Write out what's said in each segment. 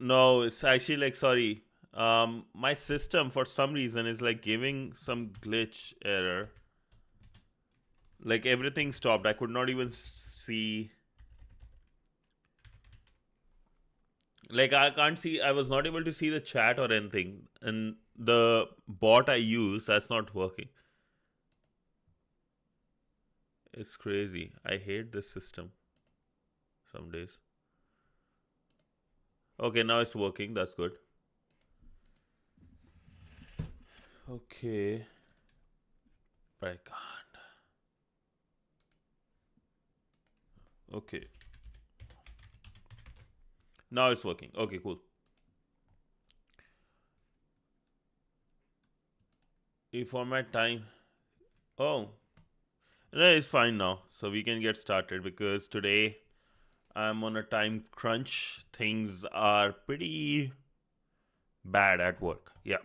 No, it's actually like, sorry. My system for some reason is like giving some glitch error. Like everything stopped. I could not even see. Like I can't see. I was not able to see the chat or anything, and the bot I use that's not working. It's crazy. I hate this system. Some days. Okay, now it's working. That's good. Okay. I can't. Okay. Now it's working. Okay, cool. Reformat time. Oh, no, it's fine now. So we can get started because today I'm on a time crunch. Things are pretty bad at work. Yeah,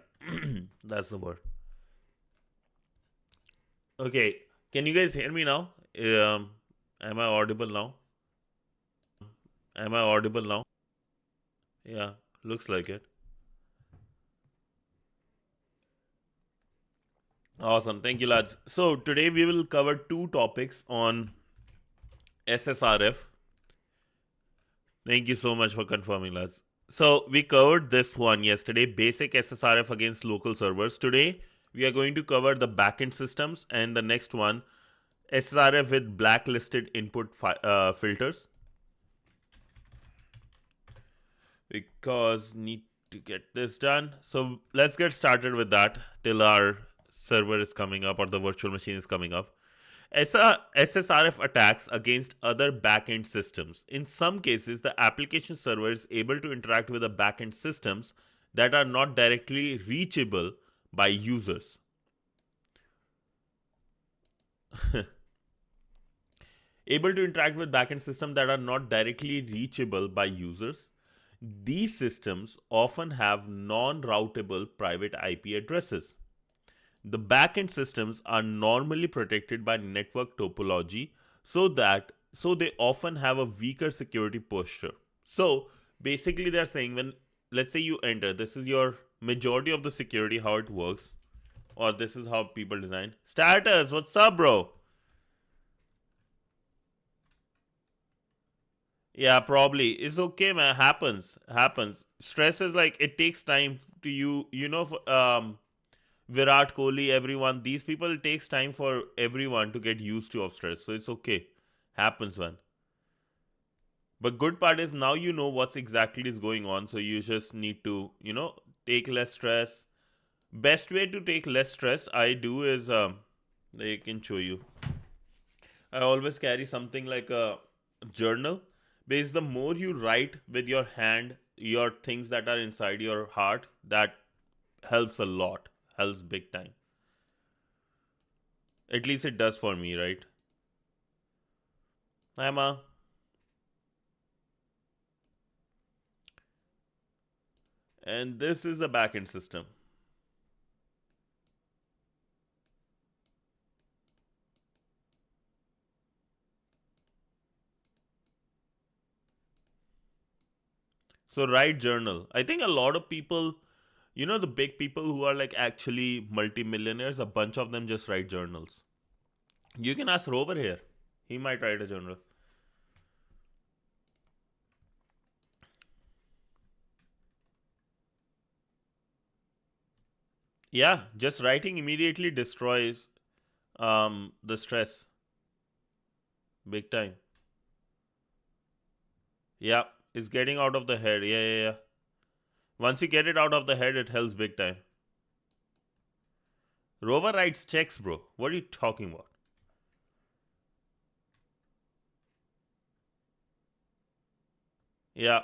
that's the word. Okay, can you guys hear me now? Am I audible now? Am I audible now? Yeah, looks like it. Awesome. Thank you, lads. So today we will cover two topics on SSRF. Thank you so much for confirming, lads. So we covered this one yesterday, basic SSRF against local servers. Today we are going to cover the backend systems, and the next one, SSRF with blacklisted input filters. Because need to get this done. So let's get started with that till our server is coming up or the virtual machine is coming up. SSRF attacks against other backend systems. In some cases, the application server is able to interact with the backend systems that are not directly reachable by users. Able to interact with backend systems that are not directly reachable by users. These systems often have non-routable private IP addresses. The backend systems are normally protected by network topology so they often have a weaker security posture. So basically they're saying, when let's say you enter, this is your majority of the security, how it works, or this is how people design. Status, what's up, bro? Yeah, probably. It's okay, man. Happens. Stress is like, it takes time to Virat Kohli, everyone. These people, it takes time for everyone to get used to of stress. So it's okay. Happens, man. But good part is now you know what's exactly is going on. So you just need to, take less stress. Best way to take less stress I do is I can show you. I always carry something like a journal, because the more you write with your hand, your things that are inside your heart, that helps a lot, helps big time. At least it does for me, right? Hi, Ma. And this is the backend system. So write journal. I think a lot of people, the big people who are like actually multimillionaires, a bunch of them just write journals. You can ask Rover here. He might write a journal. Yeah, just writing immediately destroys the stress big time. Yeah, it's getting out of the head. Yeah. Once you get it out of the head, it helps big time. Rover writes checks, bro. What are you talking about? Yeah,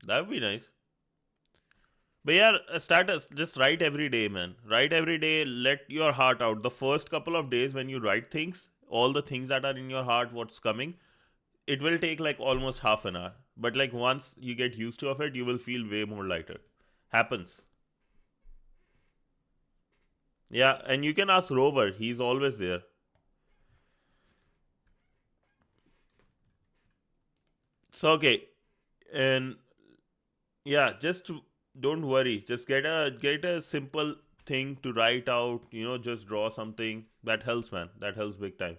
that would be nice. But yeah, status, just write every day, man. Write every day, let your heart out. The first couple of days when you write things, all the things that are in your heart, what's coming, it will take like almost half an hour. But like once you get used to of it, you will feel way more lighter. Happens. Yeah, and you can ask Rover, he's always there. So okay, and yeah, just don't worry. Just get a simple thing to write out. Just draw something that helps, man. That helps big time.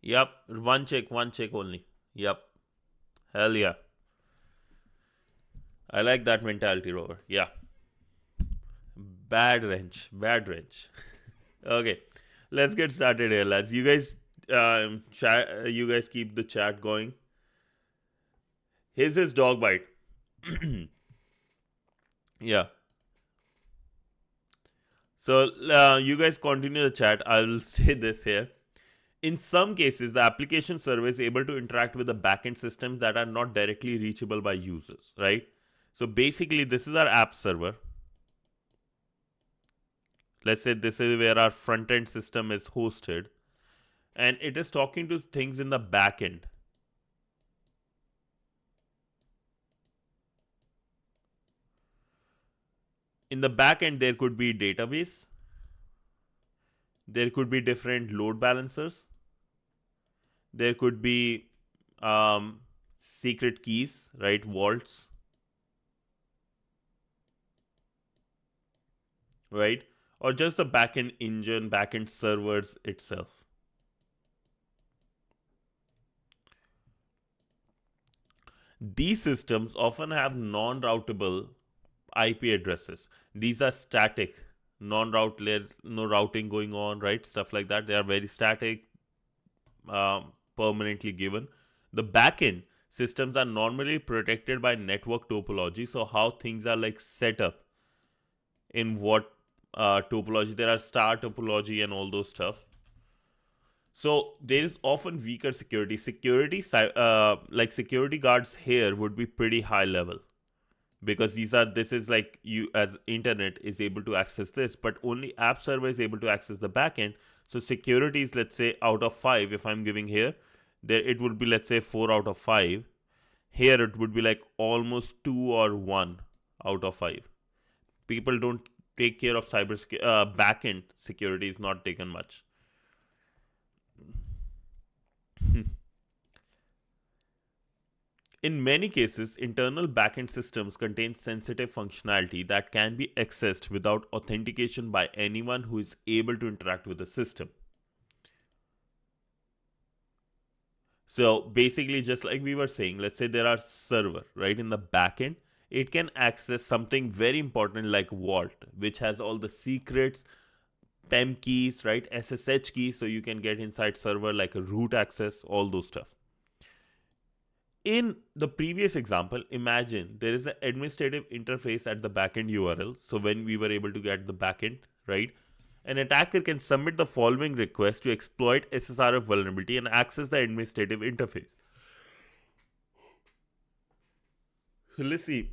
Yep, one check only. Yep, hell yeah. I like that mentality, Rover. Yeah, bad wrench, bad wrench. Okay, let's get started here, lads. You guys keep the chat going. Here's his dog bite. Yeah. So you guys continue the chat. I will say this here. In some cases, the application server is able to interact with the backend systems that are not directly reachable by users, right? So basically, this is our app server. Let's say this is where our front end system is hosted, and it is talking to things in the backend. In the backend, there could be database, there could be different load balancers, there could be secret keys, right? Vaults, right? Or just the backend engine, backend servers itself. These systems often have non-routable IP addresses. These are static, non-route layers, no routing going on, right? Stuff like that. They are very static, permanently given. The backend systems are normally protected by network topology. So how things are like set up in what topology. There are star topology and all those stuff. So there is often weaker security. Like security guards here would be pretty high level, because this is like you as internet is able to access this, but only app server is able to access the backend. So security is, let's say, out of 5. If I'm giving here, there it would be, let's say, 4 out of 5. Here it would be like almost 2 or 1 out of 5. People don't take care of backend security is not taken much. In many cases, internal backend systems contain sensitive functionality that can be accessed without authentication by anyone who is able to interact with the system. So basically, just like we were saying, let's say there are server, right, in the backend. It can access something very important like Vault, which has all the secrets, PEM keys, right, SSH keys, so you can get inside server like a root access, all those stuff. In the previous example, imagine there is an administrative interface at the backend URL. So when we were able to get the backend, right, an attacker can submit the following request to exploit SSRF vulnerability and access the administrative interface. So let's see.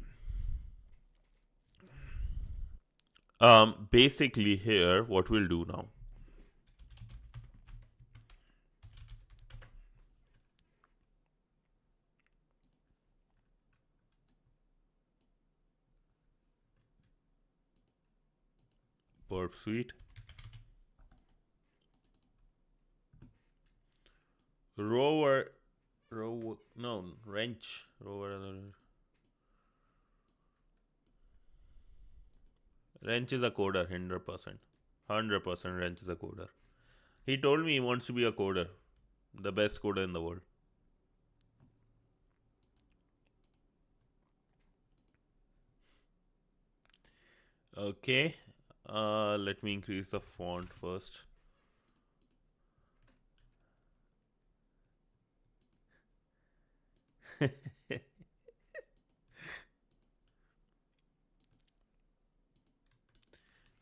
Basically here, what we'll do now. Burp suite. Rover, no, wrench, rover. Wrench is a coder, 100%. 100% Wrench is a coder. He told me he wants to be a coder, the best coder in the world. Okay, let me increase the font first.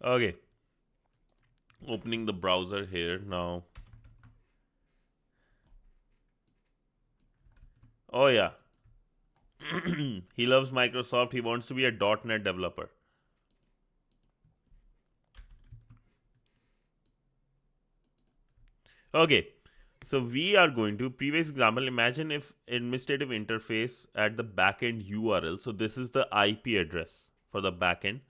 Okay, opening the browser here now. Oh yeah, he loves Microsoft. He wants to be a .NET developer. Okay, so we are going to previous example. Imagine if administrative interface at the backend URL. So this is the IP address for the backend.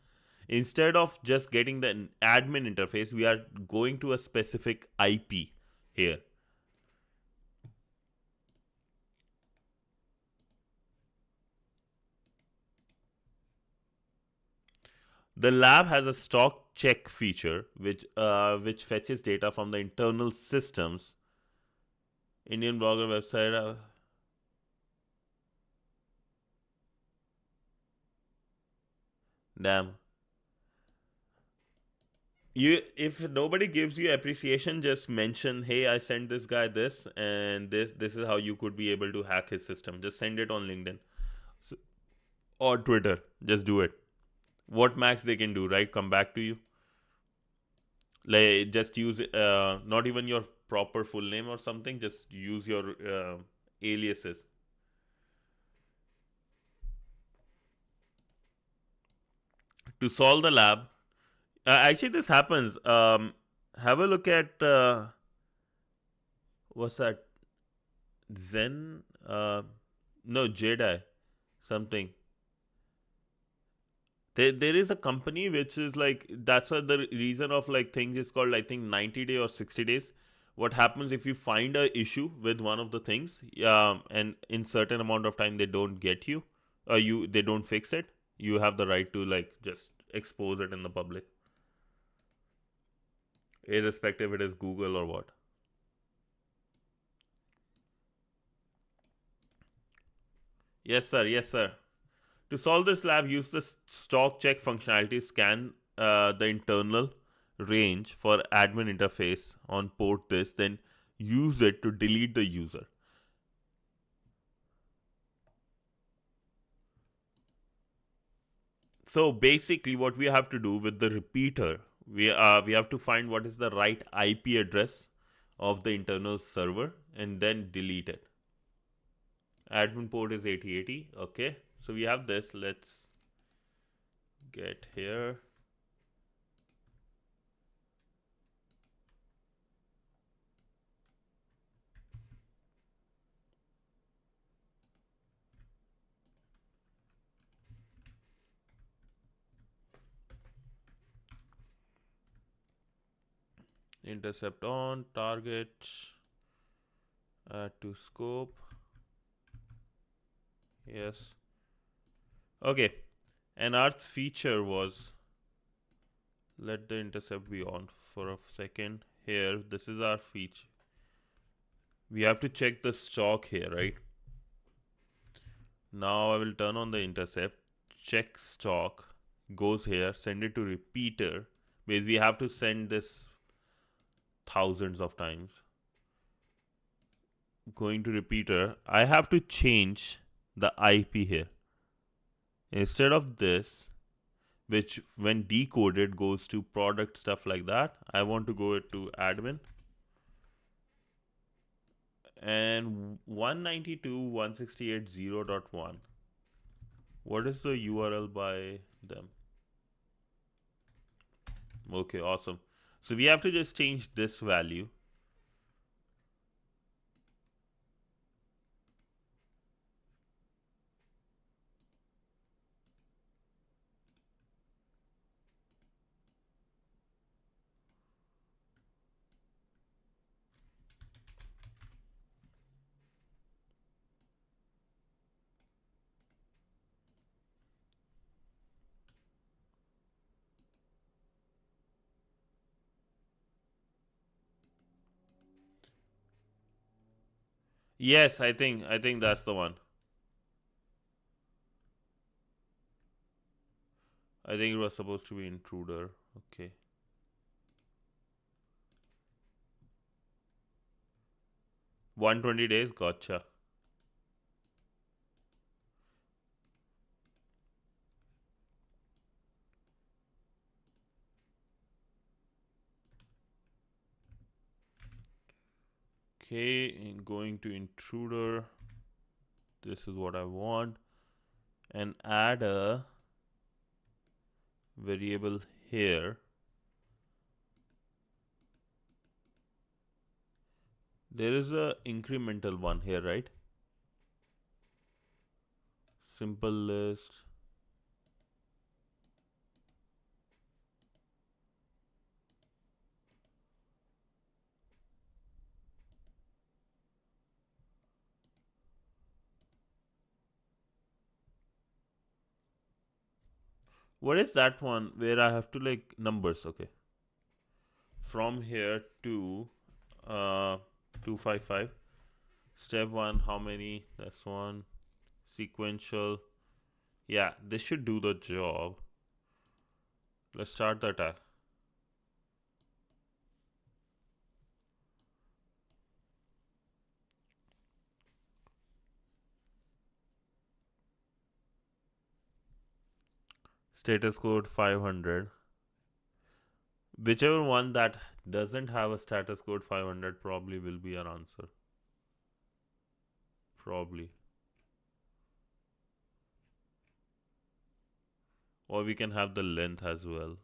Instead of just getting the admin interface, we are going to a specific IP here. The lab has a stock check feature which fetches data from the internal systems. Indian blogger website. Damn. If nobody gives you appreciation, just mention, hey, I sent this guy this, and this is how you could be able to hack his system. Just send it on LinkedIn or Twitter. Just do it. What max they can do, right? Come back to you. Like, just use not even your proper full name or something. Just use your aliases. To solve the lab, actually this happens. Have a look at what's that? Zen? No, Jedi. Something. There is a company which is like, that's what the reason of like things is called, I think, 90 day or 60 days. What happens if you find a issue with one of the things, and in certain amount of time they don't get you, they don't fix it, you have the right to like just expose it in the public, irrespective it is Google or what. Yes, sir. Yes, sir. To solve this lab, use the stock check functionality, scan the internal range for admin interface on port this, then use it to delete the user. So basically what we have to do with the repeater, we have to find what is the right IP address of the internal server and then delete it. Admin port is 8080. Okay, so we have this. Let's get here. Intercept on, target, add to scope. Yes. Okay. And our feature was, let the intercept be on for a second. Here, this is our feature. We have to check the stock here, right? Now I will turn on the intercept, check stock, goes here, send it to repeater, because we have to send this thousands of times. Going to repeater, I have to change the IP here. Instead of this, which when decoded goes to product, stuff like that, I want to go to admin. And 192.168.0.1. What is the URL by them? Okay, awesome. So we have to just change this value. Yes, I think that's the one. I think it was supposed to be intruder. Okay. 120 days, gotcha. Okay, going to intruder. This is what I want. And add a variable here. There is a incremental one here, right? Simple list. What is that one where I have to like numbers? Okay. From here to 255. Step 1, how many? That's one. Sequential. Yeah, this should do the job. Let's start the attack. Status code 500. Whichever one that doesn't have a status code 500 probably will be our answer. Probably. Or we can have the length as well.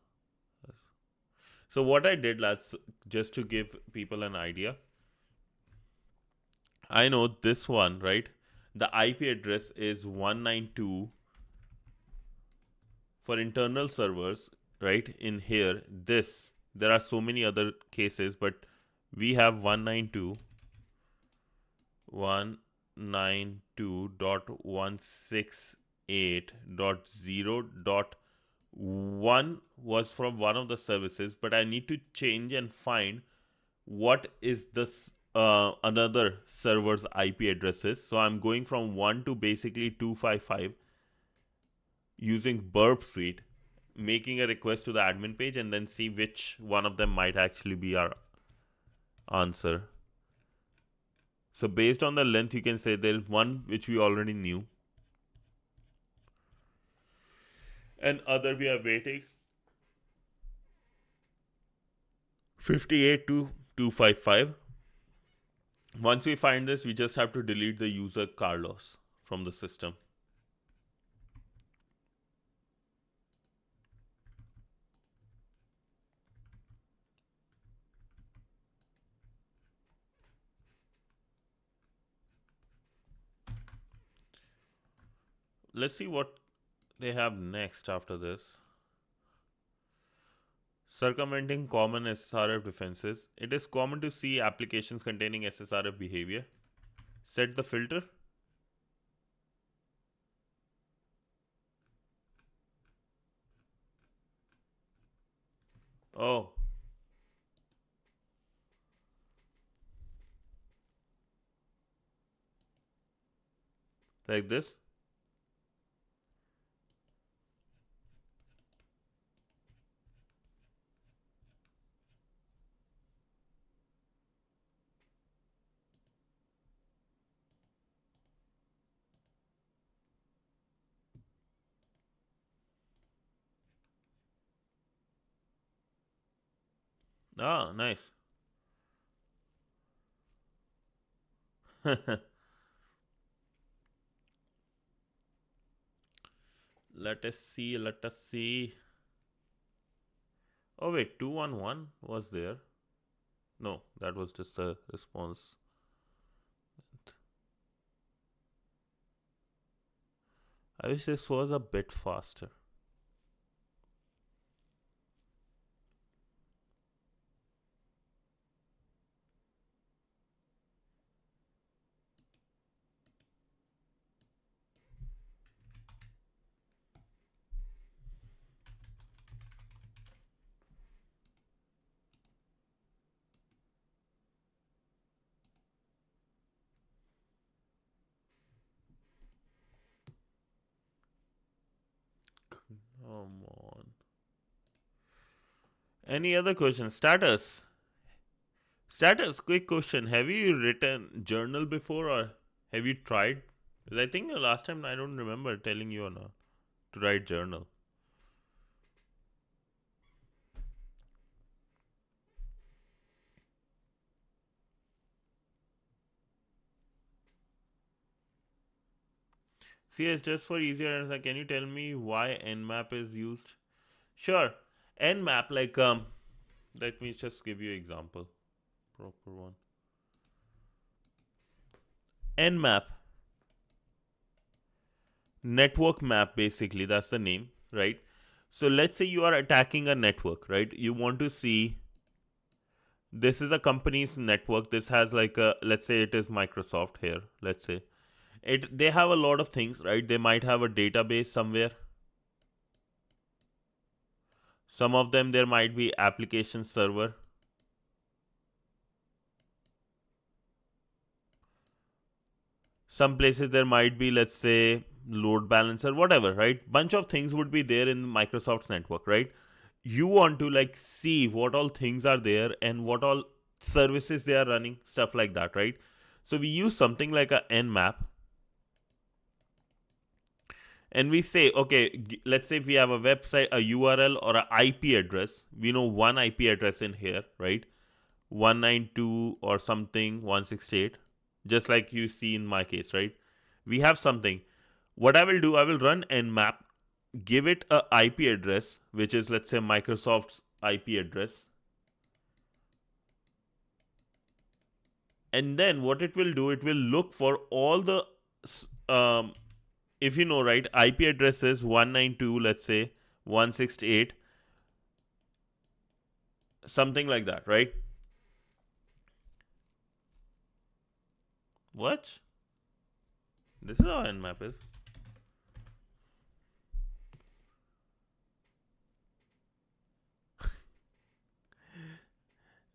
So what I did last, just to give people an idea, I know this one, right? The IP address is 192 for internal servers, right? In here, this, there are so many other cases, but we have 192.168.0.1 was from one of the services, but I need to change and find what is this another server's IP addresses. So I'm going from 1 to basically 255 using burp suite, making a request to the admin page, and then see which one of them might actually be our answer. So based on the length, you can say there is one which we already knew, and other we are waiting. 58 to 255. Once we find this, we just have to delete the user Carlos from the system. Let's see what they have next after this. Circumventing common SSRF defenses. It is common to see applications containing SSRF behavior. Set the filter. Oh. Like this. Ah, nice. Let us see. Let us see. Oh wait, 211 was there. No, that was just the response. I wish this was a bit faster. Come on. Any other question? Status. Status, quick question. Have you written journal before or have you tried? 'Cause I think the last time I don't remember telling you or not to write journal. See, it's just for easier. Can you tell me why nmap is used? Sure. Nmap, like let me just give you an example. Proper one. Nmap. Network map, basically, that's the name, right? So let's say you are attacking a network, right? You want to see, this is a company's network. This has like a, let's say it is Microsoft here. Let's say they have a lot of things, right? They might have a database somewhere. Some of them there might be application server. Some places there might be, let's say, load balancer, whatever, right? Bunch of things would be there in Microsoft's network, right? You want to like see what all things are there and what all services they are running, stuff like that, right? So we use something like a nmap, and we say, okay, let's say if we have a website, a URL or an IP address, we know one IP address in here, right? 192 or something 168, just like you see in my case, right? We have something. What I will do, I will run nmap, give it a IP address, which is, let's say, Microsoft's IP address. And then what it will do, it will look for all the, if you know, right, IP address is 192, let's say 168, something like that, right? What? This is how nmap is.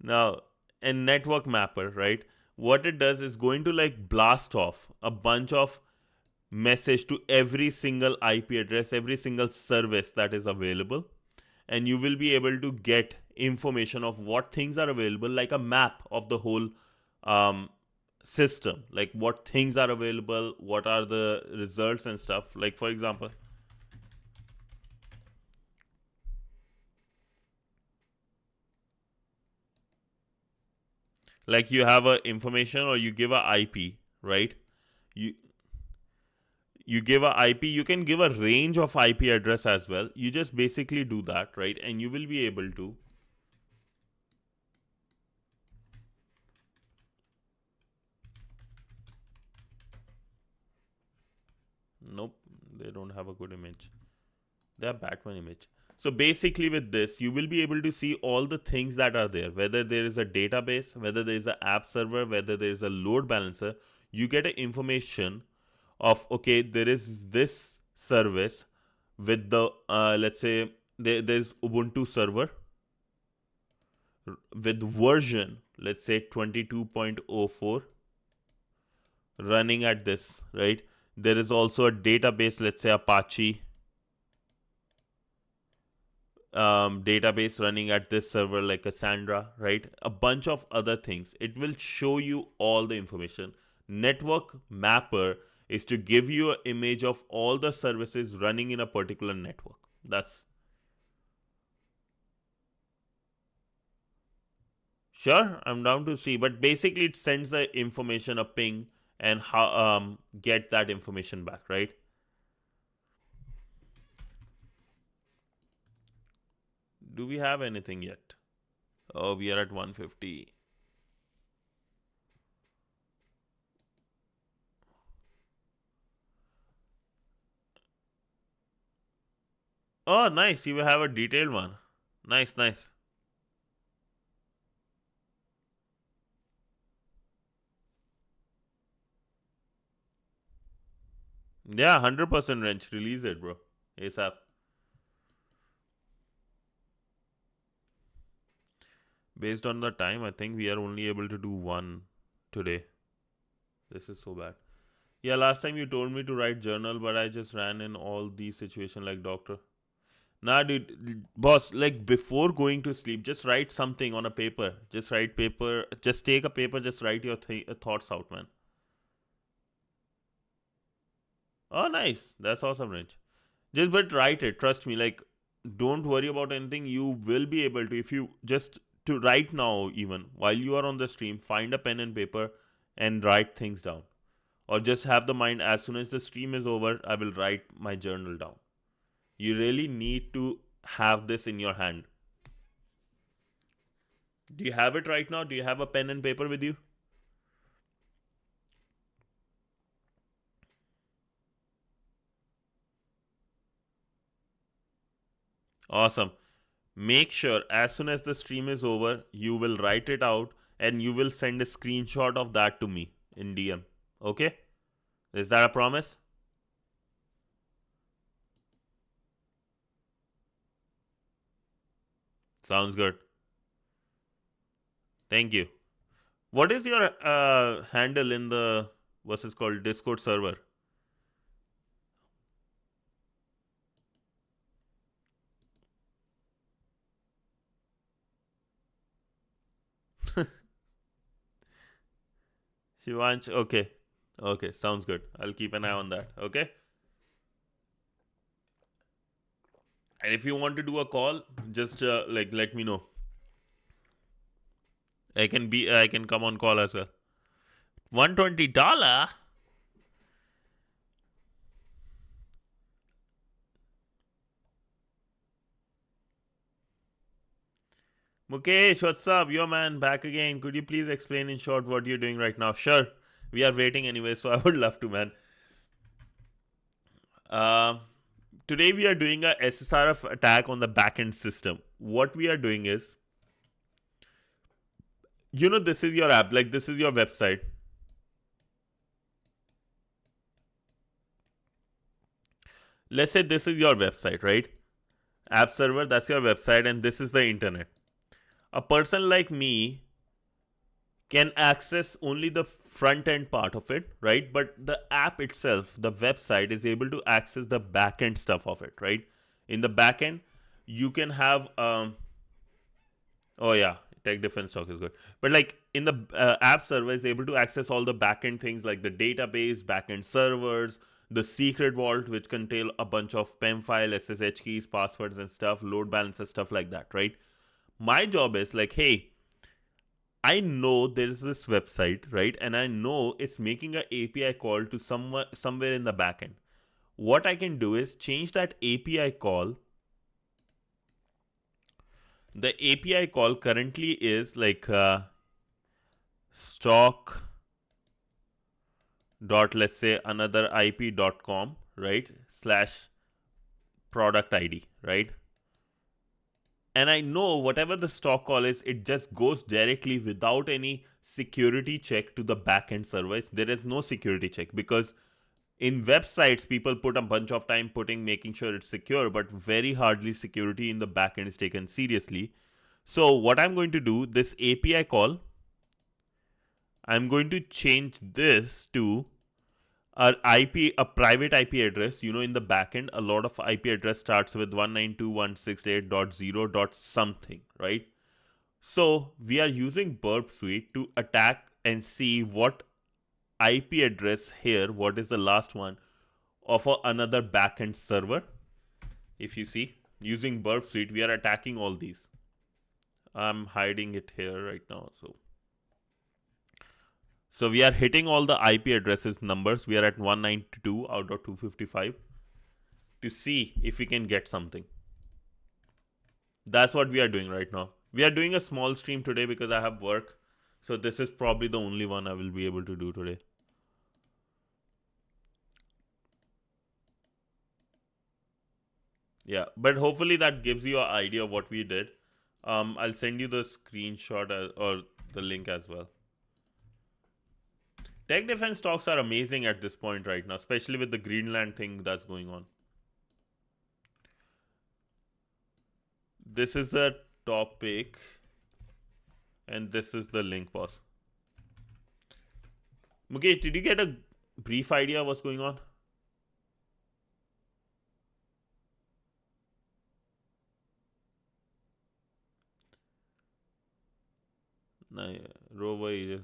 Now, a network mapper, right? What it does is going to like blast off a bunch of message to every single IP address, every single service that is available, and you will be able to get information of what things are available, like a map of the whole um, system, like what things are available, what are the results and stuff. Like for example, like you have a information or you give a IP, right? You you give a IP, you can give a range of IP address as well. You just basically do that, right? And you will be able to. Nope, they don't have a good image. They have Batman image. So basically with this, you will be able to see all the things that are there, whether there is a database, whether there is an app server, whether there is a load balancer. You get an information of, okay, there is this service with the, let's say, there's Ubuntu server with version, let's say 22.04 running at this, right? There is also a database, let's say Apache database running at this server, like Cassandra, right? A bunch of other things. It will show you all the information. Network mapper is to give you an image of all the services running in a particular network. That's sure, I'm down to see, but basically it sends the information a ping and how get that information back, right? Do we have anything yet? Oh, we are at 150. Oh, nice. You have a detailed one. Nice, nice. Yeah, 100% wrench. Release it, bro. ASAP. Based on the time, I think we are only able to do one today. This is so bad. Yeah, last time you told me to write journal, but I just ran in all these situations like doctor. Nah, dude, boss, like before going to sleep, just write something on a paper. Just write paper. Just take a paper, just write your thoughts out, man. Oh, nice. That's awesome, Rich. Just but write it. Trust me. Like, don't worry about anything. You will be able to if you just to right now, even while you are on the stream, find a pen and paper and write things down. Or just have the mind as soon as the stream is over, I will write my journal down. You really need to have this in your hand. Do you have it right now? Do you have a pen and paper with you? Awesome. Make sure as soon as the stream is over, you will write it out and you will send a screenshot of that to me in DM. Okay? Is that a promise? Sounds good. Thank you. What is your handle in the what's it called Discord server? Shivansh. Okay. Okay. Sounds good. I'll keep an eye on that. Okay. And if you want to do a call, just like let me know. I can come on call as well. $120. Mukesh, what's up? Yo, man, back again. Could you please explain in short what you're doing right now? Sure. We are waiting anyway, so I would love to, man. Uh, Today we are doing a SSRF attack on the backend system. What we are doing is, this is your app, like this is your website. Let's say this is your website, right? App server, that's your website, and this is the internet. A person like me can access only the front end part of it, right? But the app itself, the website, is able to access the back end stuff of it, right? In the back end, you can have oh yeah, tech defense talk is good. But like in the app server is able to access all the backend things like the database, backend servers, the secret vault, which contain a bunch of PEM file, SSH keys, passwords, and stuff, load balancers, stuff like that, right? My job is like, hey, I know there is this website, right? And I know it's making an API call to somewhere in the backend. What I can do is change that API call. The API call currently is like stock dot let's say another ip.com, right, slash product id, right? And I know whatever the stock call is, it just goes directly without any security check to the backend service. There is no security check because in websites people put a bunch of time making sure it's secure, but very hardly security in the backend is taken seriously. So what I'm going to do, this API call, I'm going to change this to a private IP address. In the backend, a lot of IP address starts with 192.168.0. something, right? So we are using Burp Suite to attack and see what IP address here, what is the last one of another backend server. If you see, using Burp Suite, we are attacking all these. I'm hiding it here right now. So we are hitting all the IP addresses numbers. We are at 192 out of 255 to see if we can get something. That's what we are doing right now. We are doing a small stream today because I have work. So this is probably the only one I will be able to do today. Yeah, but hopefully that gives you an idea of what we did. I'll send you the screenshot or the link as well. Tech defense talks are amazing at this point right now, especially with the Greenland thing that's going on. This is the topic, and this is the link, boss. Mukesh, did you get a brief idea of what's going on? No, Rover.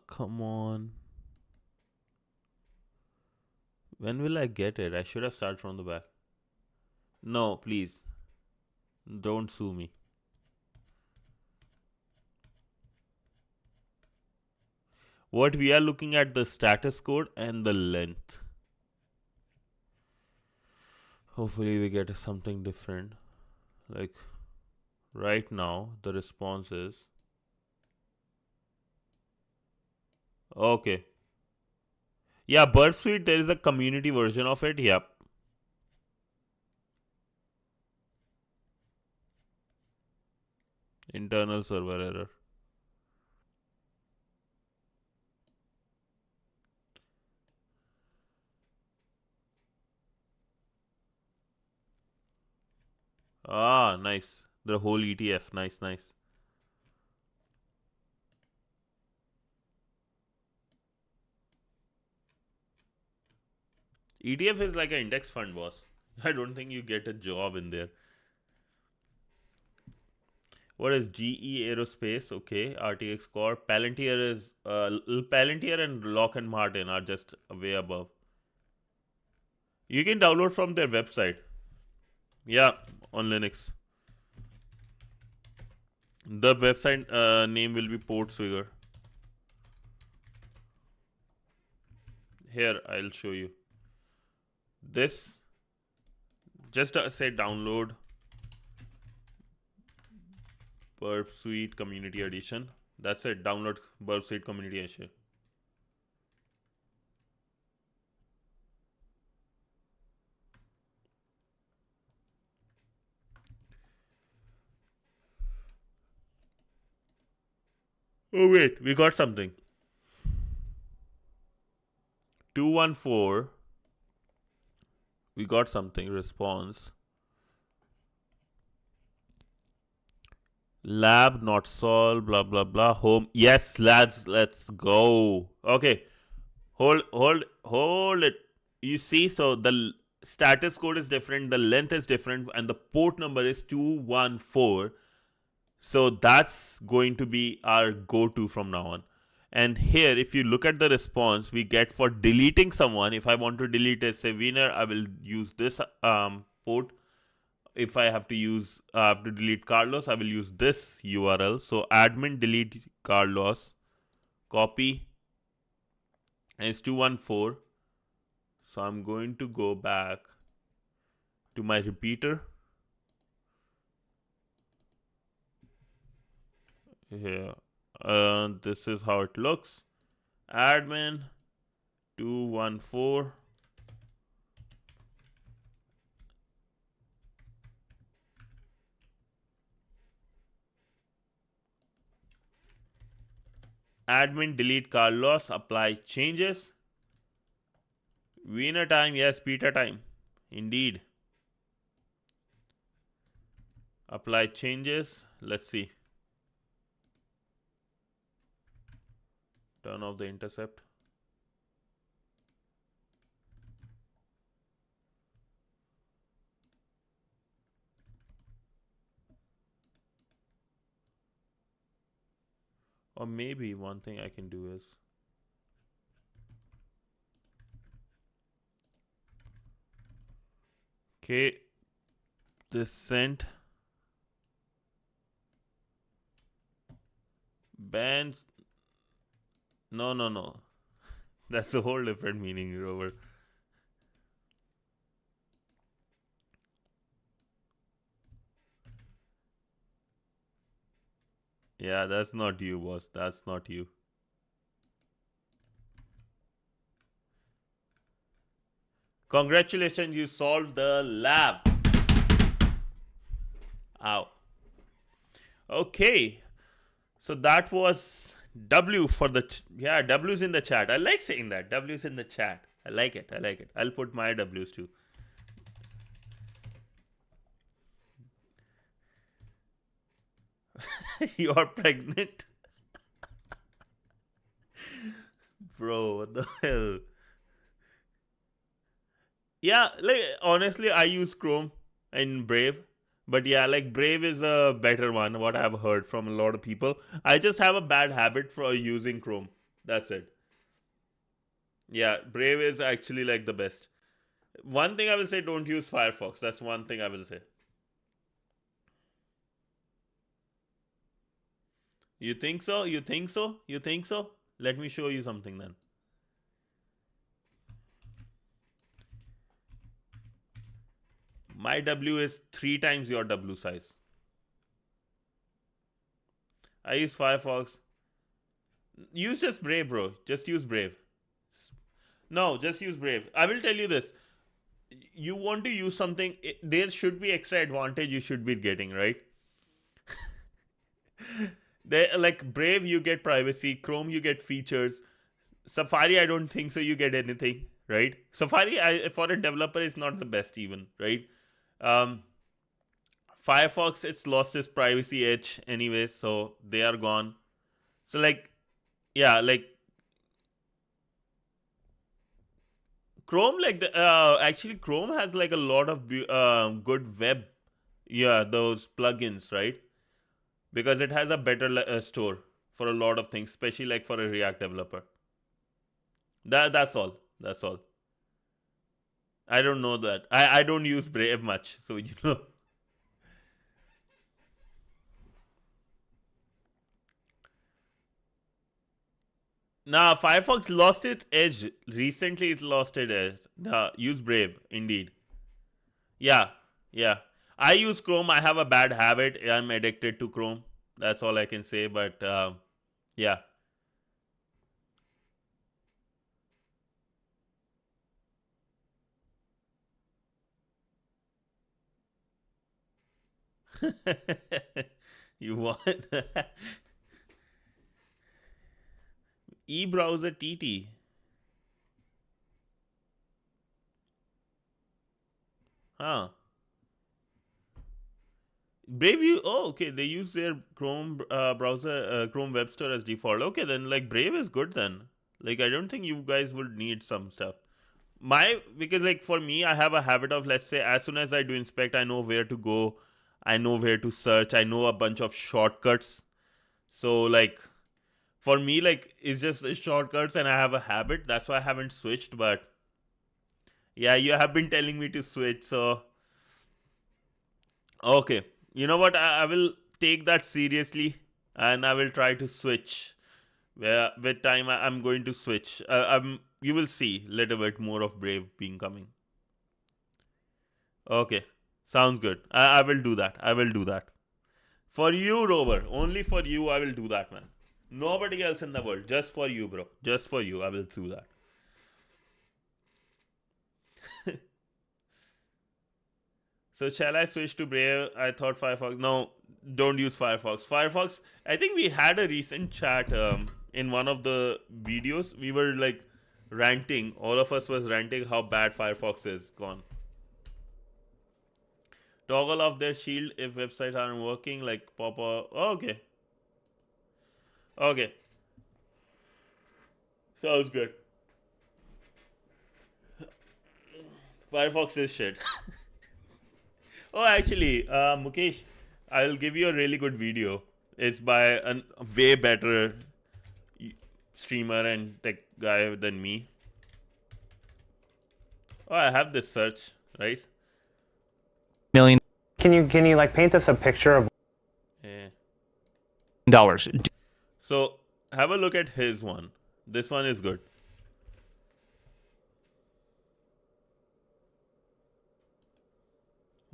Come on. When will I get it? I should have started from the back. No, please. Don't sue me. What we are looking at the status code and the length. Hopefully we get something different. Like right now the response is okay. Yeah, Burp Suite, there is a community version of it. Yep. Internal server error. Ah, nice. The whole ETF. Nice, nice. ETF is like an index fund, boss. I don't think you get a job in there. What is GE Aerospace? Okay, RTX Core. Palantir is Palantir and Lockheed Martin are just way above. You can download from their website. Yeah, on Linux. The website name will be PortSwigger. Here, I'll show you. This, just say download Burp Suite Community Edition. That's it. Download Burp Suite Community Edition. Oh wait, we got something. 214. We got something. Response. Lab not solved. Blah blah blah. Home. Yes, lads. Let's go. Okay. Hold it. You see, so the status code is different, the length is different, and the port number is 214. So that's going to be our go-to from now on. And here, if you look at the response we get for deleting someone, if I want to delete a say winner, I will use this port. If I have to delete Carlos, I will use this URL. So admin delete Carlos, copy, and it's 214. So I'm going to go back to my repeater. Here, this is how it looks. Admin 214. Admin delete Carlos. Apply changes. Winner time, yes, beta time. Indeed. Apply changes. Let's see. Turn off the intercept. Or maybe one thing I can do is okay, this sent bans. No. That's a whole different meaning, Rover. Yeah, that's not you, boss. That's not you. Congratulations, you solved the lab. Ow. Okay. So that was W for the yeah, W's in the chat. I like saying that. W's in the chat. I like it. I like it. I'll put my W's too. You are pregnant? Bro, what the hell? Yeah, like honestly, I use Chrome and Brave. But yeah, like Brave is a better one, what I've heard from a lot of people. I just have a bad habit for using Chrome. That's it. Yeah, Brave is actually like the best. One thing I will say, don't use Firefox. That's one thing I will say. You think so? You think so? You think so? Let me show you something then. My W is 3 times your W size. I use Firefox. Use just Brave, bro. Just use Brave. No, just use Brave. I will tell you this. You want to use something, there should be extra advantage you should be getting, right? Like Brave, you get privacy. Chrome, you get features. Safari, I don't think so. You get anything, right? Safari, for a developer, is not the best even, right? Um, Firefox, it's lost its privacy edge anyway, so they are gone. So like, yeah, like Chrome, like actually Chrome has like a lot of good web, yeah, those plugins, right? Because it has a better store for a lot of things, especially like for a React developer. That's all. That's all. I don't know that. I don't use Brave much, so you know. Nah, Firefox lost its edge recently. It lost its edge. Nah, use Brave indeed. Yeah, yeah. I use Chrome. I have a bad habit. I'm addicted to Chrome. That's all I can say. But yeah. You want e-browser TT? Huh? Brave, you okay? They use their Chrome browser, Chrome Web Store as default. Okay, then like Brave is good then. Like I don't think you guys would need some stuff. Because like for me, I have a habit of, let's say, as soon as I do inspect, I know where to go, I know where to search, I know a bunch of shortcuts. So like for me, like it's just the shortcuts, and I have a habit. That's why I haven't switched. But yeah, you have been telling me to switch, so okay. You know what? I will take that seriously, and I will try to switch. Where with time I'm going to switch. You will see a little bit more of Brave being coming. Okay, sounds good. I will do that. I will do that for you, Rover. Only for you, I will do that, man. Nobody else in the world. Just for you, bro. Just for you, I will do that. So shall I switch to Brave? I thought Firefox. No, don't use Firefox. Firefox. I think we had a recent chat in one of the videos. We were like ranting. All of us was ranting how bad Firefox is gone. Toggle off their shield if websites aren't working. Like pop up. Oh, okay. Okay. Sounds good. Firefox is shit. Oh, actually, Mukesh, I'll give you a really good video. It's by a way better streamer and tech guy than me. Oh, I have this search, right? Million. Can you like paint us a picture of Yeah. Dollars. So have a look at his one. This one is good.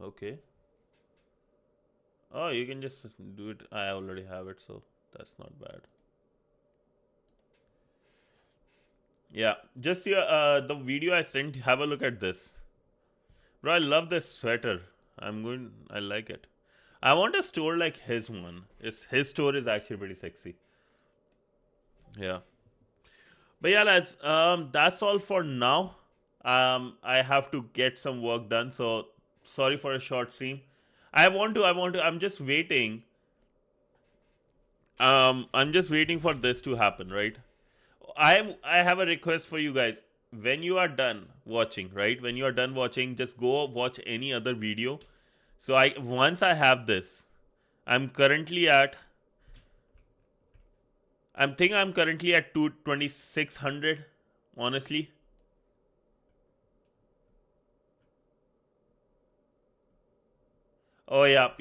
Okay. Oh, you can just do it. I already have it, so that's not bad. Yeah, just the video I sent. Have a look at this, bro. I love this sweater. I like it. I want a store like his one. His store is actually pretty sexy. Yeah. But yeah, lads, that's all for now. I have to get some work done, so sorry for a short stream. I'm just waiting. I'm just waiting for this to happen, right? I have a request for you guys. When you are done watching, right? When you are done watching, just go watch any other video. So once I have this, I'm currently at I'm currently at 2600, honestly. Oh, yep.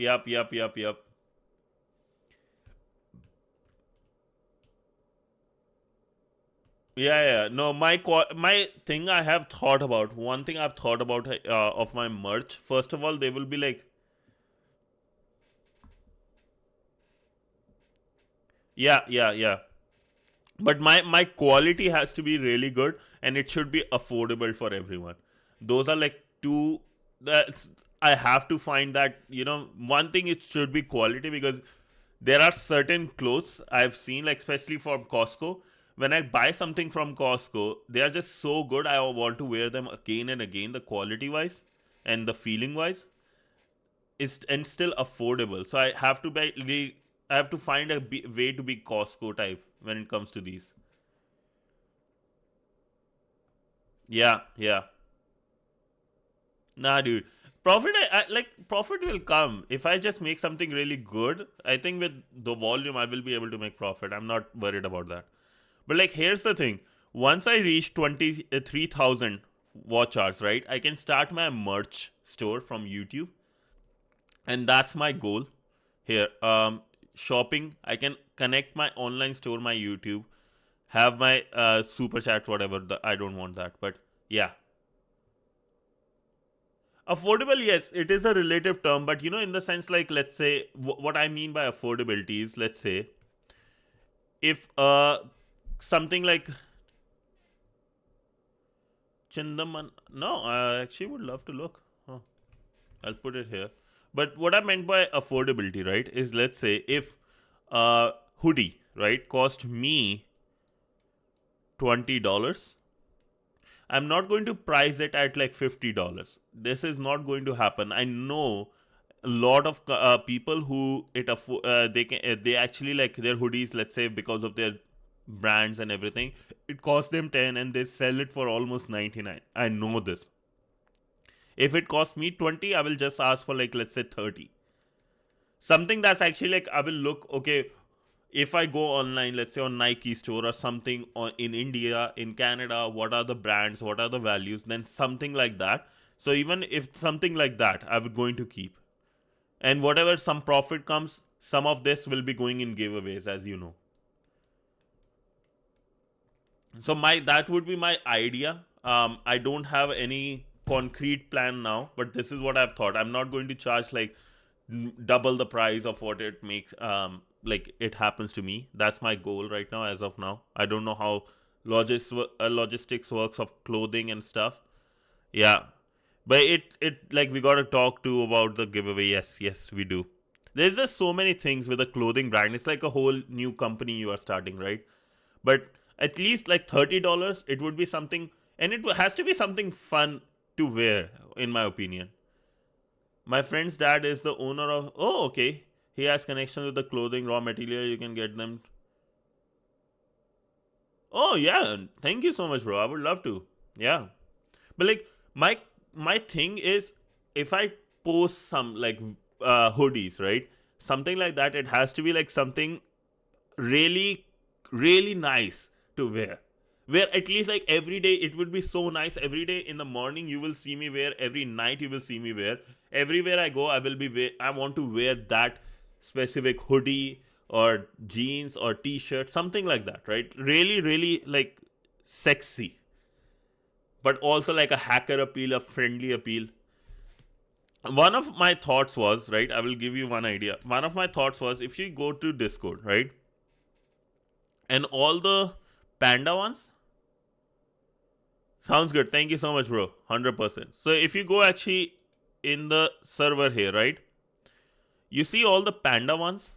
Yeah. No, my thing I have thought about, one thing I've thought about of my merch. First of all, they will be like, yeah. But my quality has to be really good, and it should be affordable for everyone. Those are like two. That's, I have to find that, one thing, it should be quality, because there are certain clothes I've seen, like especially from Costco. When I buy something from Costco, they are just so good. I want to wear them again and again. The quality wise and the feeling wise is, and still affordable. So I have to I have to find a way to be Costco type when it comes to these. Yeah, yeah. Nah, dude. Profit, like profit will come if I just make something really good. I think with the volume, I will be able to make profit. I'm not worried about that. But like, here's the thing: once I reach 23,000 watch hours, right, I can start my merch store from YouTube, and that's my goal here. Shopping. I can connect my online store, my YouTube, have my super chats, whatever. I don't want that, but yeah. Affordable, yes, it is a relative term, but in the sense, like, let's say, what I mean by affordability is, let's say, if something like Chindaman, no, I actually would love to look. Oh, I'll put it here. But what I meant by affordability, right, is, let's say, if hoodie, right, cost me $20, I'm not going to price it at like $50. This is not going to happen. I know a lot of people who they actually, like, their hoodies, let's say, because of their brands and everything, it costs them 10 and they sell it for almost 99. I know this. If it costs me 20, I will just ask for, like, let's say 30. Something that's actually, like, I will look, okay, if I go online, let's say on Nike store or something, in India, in Canada, what are the brands, what are the values, then something like that. So even if something like that, I'm going to keep. And whatever some profit comes, some of this will be going in giveaways, as you know. So that would be my idea. I don't have any concrete plan now, but this is what I've thought. I'm not going to charge like double the price of what it makes. Like it happens to me. That's my goal right now. As of now, I don't know how logistics works of clothing and stuff. Yeah, but it like, we gotta talk to about the giveaway. Yes, we do. There's just so many things with a clothing brand. It's like a whole new company you are starting, right? But at least like $30, it would be something, and it has to be something fun to wear, in my opinion. My friend's dad is the owner of. Oh, okay. He has connections with the clothing raw material. You can get them. Oh yeah, thank you so much, bro. I would love to. Yeah, but like my thing is, if I post some like hoodies, right? Something like that. It has to be like something really, really nice to wear. Where at least like every day it would be so nice. Every day in the morning you will see me wear. Every night you will see me wear. Everywhere I go, I will be. I want to wear that specific hoodie or jeans or t-shirt, something like that, right? Really, really like sexy, but also like a hacker appeal, a friendly appeal. One of my thoughts was, right, I will give you one idea. One of my thoughts was, if you go to Discord, right, and all the panda ones, sounds good. Thank you so much, bro. 100%. So if you go actually in the server here, right, you see all the panda ones,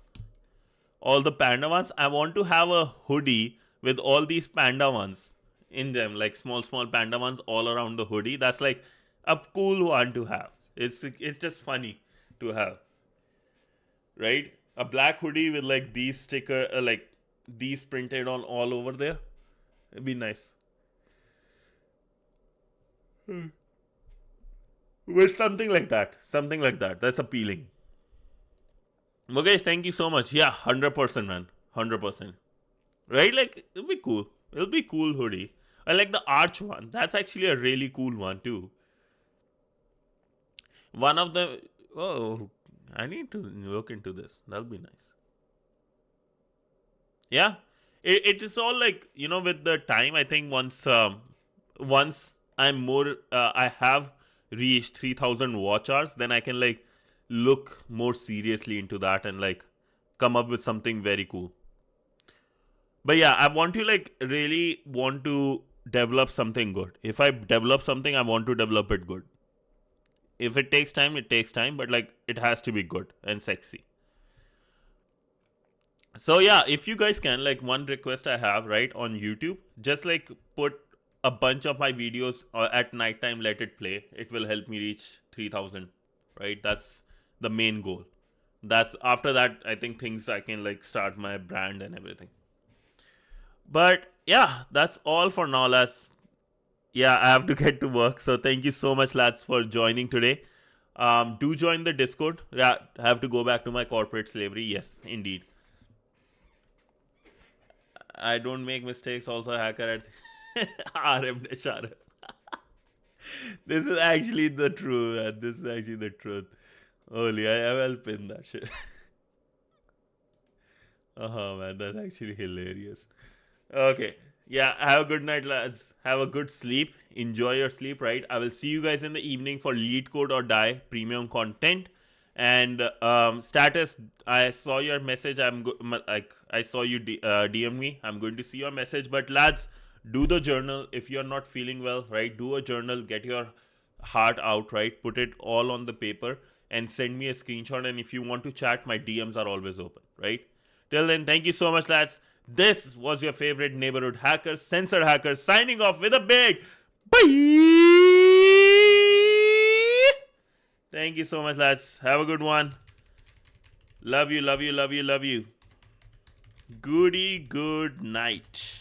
I want to have a hoodie with all these panda ones in them, like small panda ones all around the hoodie. That's like a cool one to have. It's just funny to have, right? A black hoodie with like these sticker, like these printed on all over there. It'd be nice. With something like that. Something like that. That's appealing. Mukesh, thank you so much. Yeah, 100%, man. 100%. Right? Like, it'll be cool. It'll be cool hoodie. I like the arch one. That's actually a really cool one, too. One of the. Oh, I need to look into this. That'll be nice. Yeah. It is all like, with the time, I think once I'm more, I have reached 3,000 watch hours, then I can like look more seriously into that and like come up with something very cool. But yeah, I want to like really want to develop something good. If I develop something, I want to develop it good. If it takes time, it takes time, but like it has to be good and sexy. So yeah, if you guys can, like, one request I have, right, on YouTube, just like put a bunch of my videos at nighttime, let it play. It will help me reach 3,000, right? That's the main goal. That's after that, I think things I can like start my brand and everything. But yeah, that's all for now, lads. Yeah, I have to get to work. So thank you so much, lads, for joining today. Do join the Discord. Yeah, I have to go back to my corporate slavery. Yes, indeed. I don't make mistakes. Also, a hacker at RM RF. This is actually the truth. This is actually the truth. Holy, I will pin that shit. Oh man, that's actually hilarious. Okay. Yeah, have a good night, lads. Have a good sleep. Enjoy your sleep, right? I will see you guys in the evening for Leetcode or Die premium content. And status, I saw your message. Like, I saw you DM me. I'm going to see your message. But lads, do the journal. If you're not feeling well, right? Do a journal. Get your heart out, right? Put it all on the paper and send me a screenshot. And if you want to chat, my DMs are always open, right? Till then, thank you so much, lads. This was your favorite neighborhood hacker, Sensor Hacker, signing off with a big bye. Thank you so much, lads. Have a good one. Love you, love you, love you, love you. Goody good night.